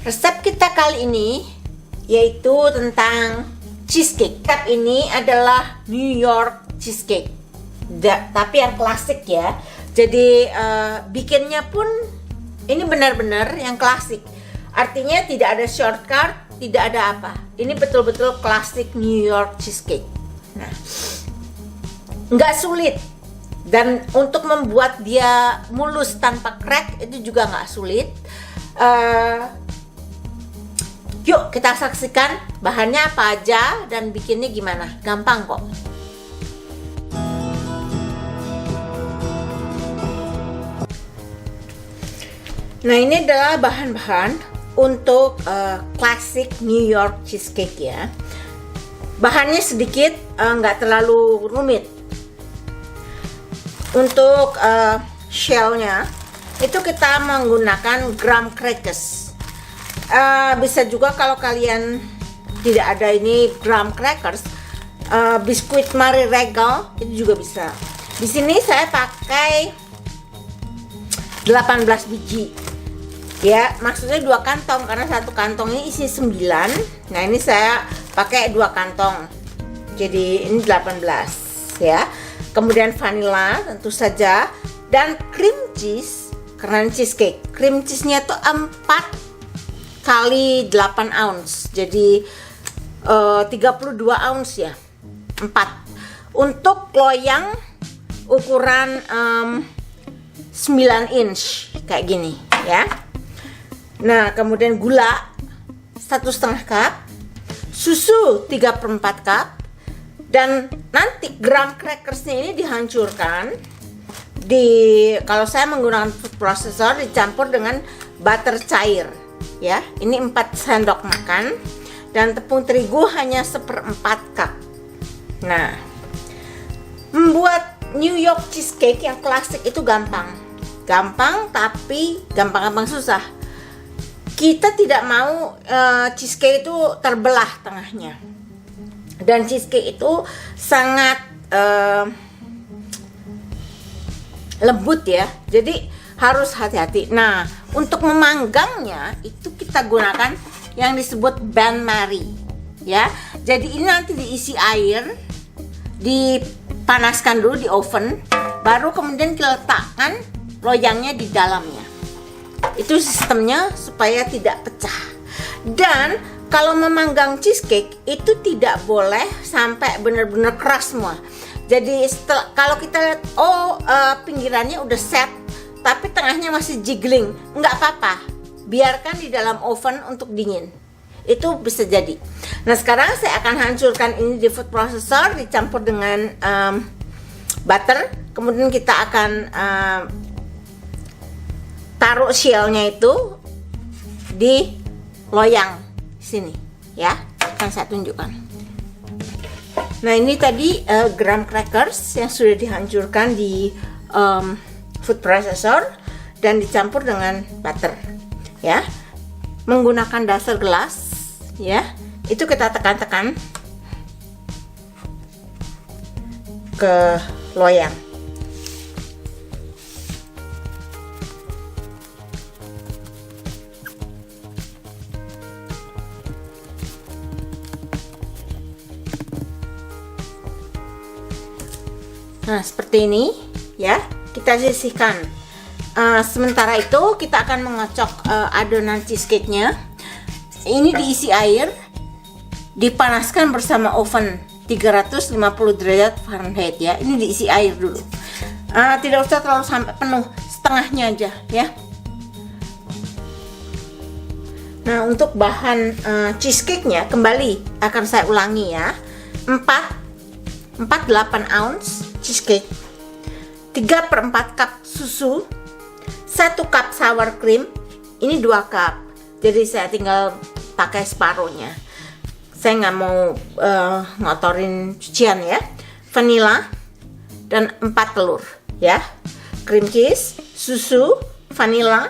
Resep kita kali ini yaitu tentang cheesecake. Resep ini adalah New York cheesecake, tapi yang klasik ya. Jadi bikinnya pun ini benar-benar yang klasik. Artinya tidak ada shortcut, tidak ada apa. Ini betul-betul klasik New York cheesecake. Nah, nggak sulit. Dan untuk membuat dia mulus tanpa crack itu juga nggak sulit. Yuk kita saksikan bahannya apa aja dan bikinnya gimana. Gampang kok. Nah, ini adalah bahan-bahan untuk classic New York cheesecake ya. Bahannya sedikit, nggak terlalu rumit. Untuk shellnya itu kita menggunakan graham crackers. Bisa juga kalau kalian tidak ada ini graham crackers, biskuit Marie Regal itu juga bisa. Di sini saya pakai 18 biji. Ya, maksudnya 2 kantong karena satu kantong ini isi 9. Nah, ini saya pakai 2 kantong. Jadi ini 18 ya. Kemudian vanilla tentu saja dan cream cheese karena cheesecake. Cream cheese-nya tuh 4 kali 8 ounce. Jadi 32 ounce ya. 4. Untuk loyang ukuran 9 inch kayak gini ya. Nah, kemudian gula 1,5 cup, susu 3/4 cup, dan nanti graham crackersnya ini dihancurkan. Kalau saya menggunakan food processor, dicampur dengan butter cair ya. Ini 4 sendok makan dan tepung terigu hanya 1/4 cup. Nah, membuat New York cheesecake yang klasik itu gampang tapi gampang susah. Kita tidak mau cheesecake itu terbelah tengahnya, dan cheesecake itu sangat lembut ya, jadi harus hati-hati. Nah, untuk memanggangnya itu kita gunakan yang disebut bain-marie ya. Jadi ini nanti diisi air, dipanaskan dulu di oven, baru kemudian kita letakkan loyangnya di dalamnya. Itu sistemnya supaya tidak pecah. Dan kalau memanggang cheesecake itu tidak boleh sampai benar-benar keras semua. Jadi kalau kita lihat pinggirannya udah set tapi tengahnya masih jiggling, nggak apa-apa, biarkan di dalam oven untuk dingin. Itu bisa jadi. Nah, sekarang saya akan hancurkan ini di food processor dicampur dengan butter. Kemudian kita akan taruh shellnya itu di loyang sini ya, akan saya tunjukkan. Nah, ini tadi graham crackers yang sudah dihancurkan di food processor dan dicampur dengan butter ya, menggunakan dasar gelas ya. Itu kita tekan-tekan ke loyang. Nah, seperti ini ya, kita sisihkan. Sementara itu kita akan mengocok adonan cheesecake-nya. Ini diisi air, dipanaskan bersama oven 350 derajat Fahrenheit ya. Ini diisi air dulu. Tidak usah terlalu sampai penuh, setengahnya aja ya. Nah, untuk bahan cheesecake-nya kembali akan saya ulangi ya. 8 ounce cheesecake, 3/4 cup susu, 1 cup sour cream, ini 2 cup. Jadi saya tinggal pakai separuhnya. Saya nggak mau ngotorin cucian ya. Vanilla dan 4 telur ya. Cream cheese, susu, vanilla,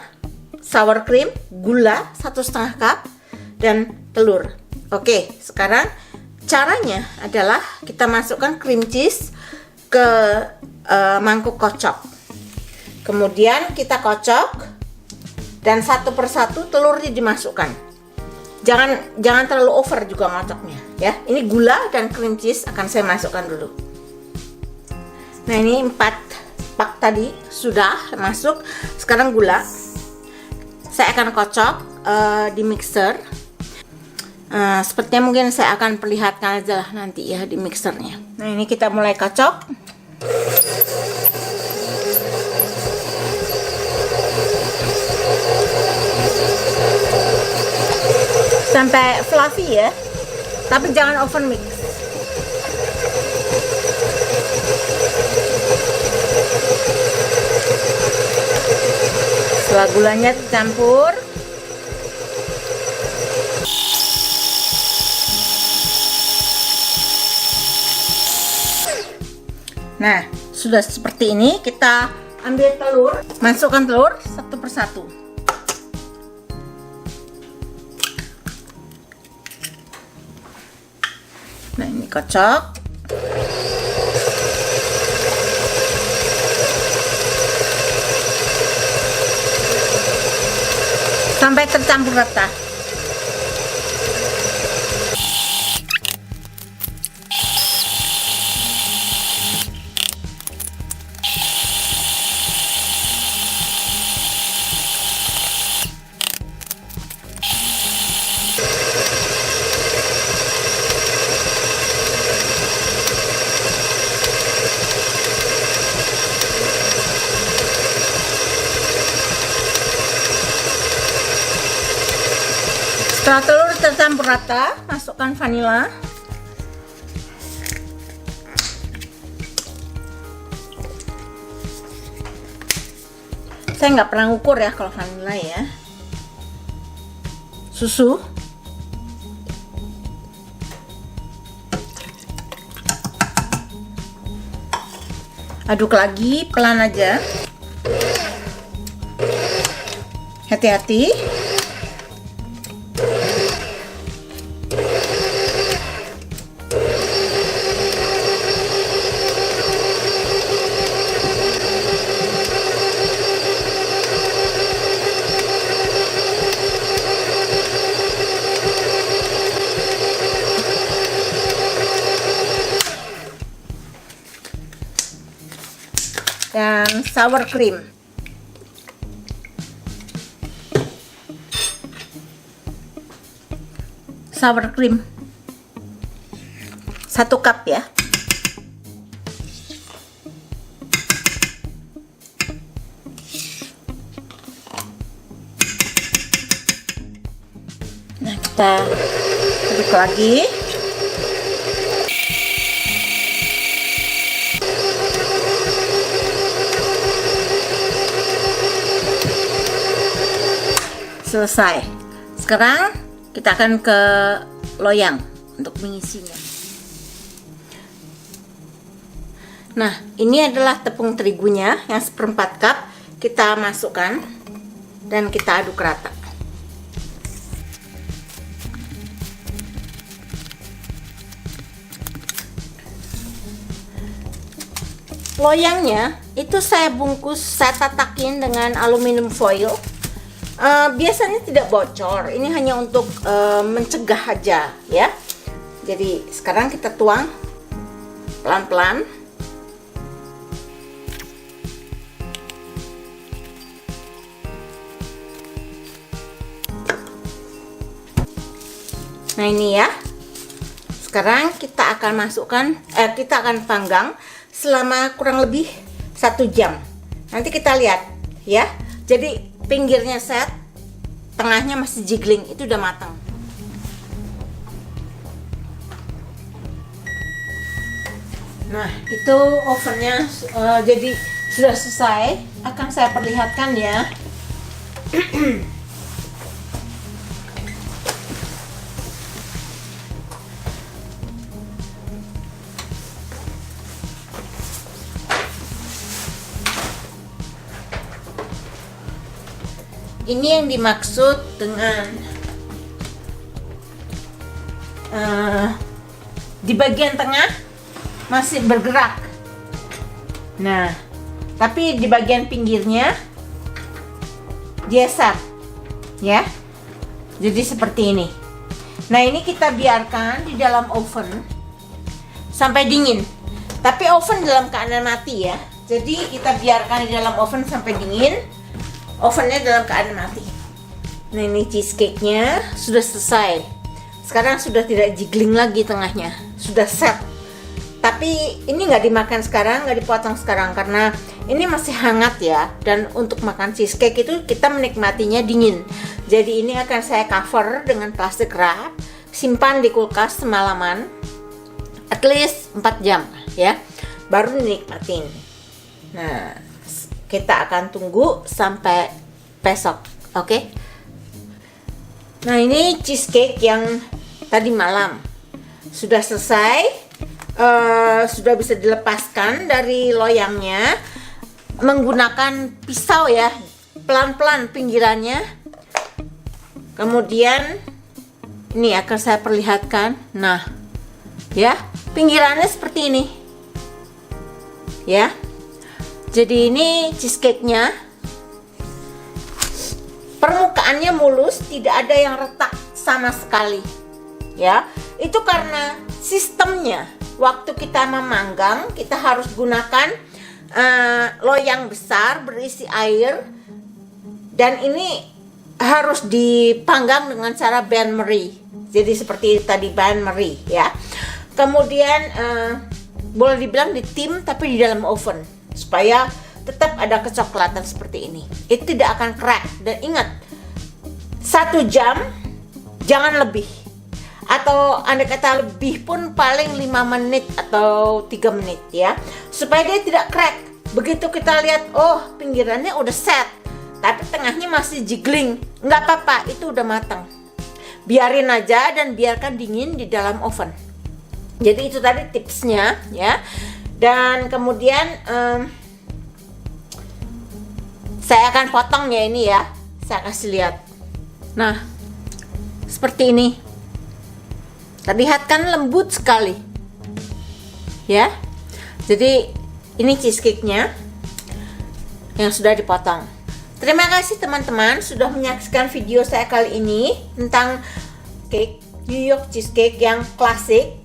sour cream, gula 1,5 cup, dan telur. Oke, sekarang caranya adalah kita masukkan cream cheese ke mangkuk kocok. Kemudian kita kocok dan satu persatu telurnya dimasukkan. Jangan terlalu over juga ngocoknya ya. Ini gula dan cream cheese akan saya masukkan dulu. Nah, ini 4 pak tadi sudah masuk. Sekarang gula saya akan kocok di mixer. Sepertinya mungkin saya akan perlihatkan aja lah nanti ya di mixernya. Nah, ini kita mulai kocok sampai fluffy ya, tapi jangan over mix. Setelah gulanya dicampur, nah sudah seperti ini. Kita ambil telur, masukkan telur satu persatu. Nah, ini kocok. Sampai tercampur rata. Setelah telur tercampur rata, masukkan vanila. Saya nggak pernah ukur ya kalau vanila ya. Susu. Aduk lagi, pelan aja. Hati-hati. Dan sour cream. Sour cream 1 cup ya. Nah, kita aduk lagi. Selesai. Sekarang kita akan ke loyang untuk mengisinya. Nah, ini adalah tepung terigunya yang 1/4 cup. Kita masukkan dan kita aduk rata. Loyangnya itu saya bungkus, saya tatakin dengan aluminium foil. Biasanya tidak bocor, ini hanya untuk mencegah aja ya. Jadi sekarang kita tuang pelan-pelan. Nah, ini ya. Sekarang kita akan masukkan, kita akan panggang selama kurang lebih 1 jam. Nanti kita lihat ya. Jadi pinggirnya set, tengahnya masih jiggling, itu udah matang. Nah, itu ovennya jadi sudah selesai. Akan saya perlihatkan ya. Ini yang dimaksud dengan di bagian tengah masih bergerak. Nah, tapi di bagian pinggirnya geser ya. Jadi seperti ini. Nah, ini kita biarkan di dalam oven sampai dingin. Tapi oven dalam keadaan mati ya. Jadi kita biarkan di dalam oven sampai dingin. Ovennya dalam keadaan mati. Nah, ini cheesecake-nya sudah selesai. Sekarang sudah tidak jiggling lagi tengahnya. Sudah set. Tapi ini nggak dimakan sekarang, nggak dipotong sekarang karena ini masih hangat ya. Dan untuk makan cheesecake itu kita menikmatinya dingin. Jadi ini akan saya cover dengan plastik wrap, simpan di kulkas semalaman, at least 4 jam ya, baru dinikmatin. Nah, kita akan tunggu sampai besok, oke? Nah, ini cheesecake yang tadi malam sudah selesai. Sudah bisa dilepaskan dari loyangnya menggunakan pisau ya, pelan-pelan pinggirannya. Kemudian ini akan saya perlihatkan. Nah, ya, pinggirannya seperti ini ya. Jadi ini cheesecake-nya permukaannya mulus, tidak ada yang retak sama sekali ya. Itu karena sistemnya. Waktu kita memanggang, kita harus gunakan loyang besar berisi air, dan ini harus dipanggang dengan cara bain-marie. Jadi seperti tadi bain-marie ya. Kemudian boleh dibilang ditim tapi di dalam oven supaya tetap ada kecoklatan seperti ini. Itu tidak akan crack. Dan ingat, 1 jam, jangan lebih. Atau andai kata lebih pun paling 5 menit atau 3 menit ya, supaya dia tidak crack. Begitu kita lihat, oh pinggirannya udah set tapi tengahnya masih jiggling, nggak apa-apa, itu udah matang. Biarin aja dan biarkan dingin di dalam oven. Jadi itu tadi tipsnya ya. Dan kemudian saya akan potong ya ini ya, saya kasih lihat. Nah, seperti ini. Terlihat kan lembut sekali ya. Jadi ini cheesecake-nya yang sudah dipotong. Terima kasih teman-teman sudah menyaksikan video saya kali ini tentang cake New York cheesecake yang klasik.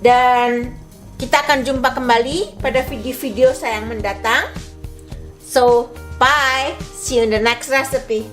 Dan kita akan jumpa kembali pada video-video saya yang mendatang. So bye, see you in the next recipe.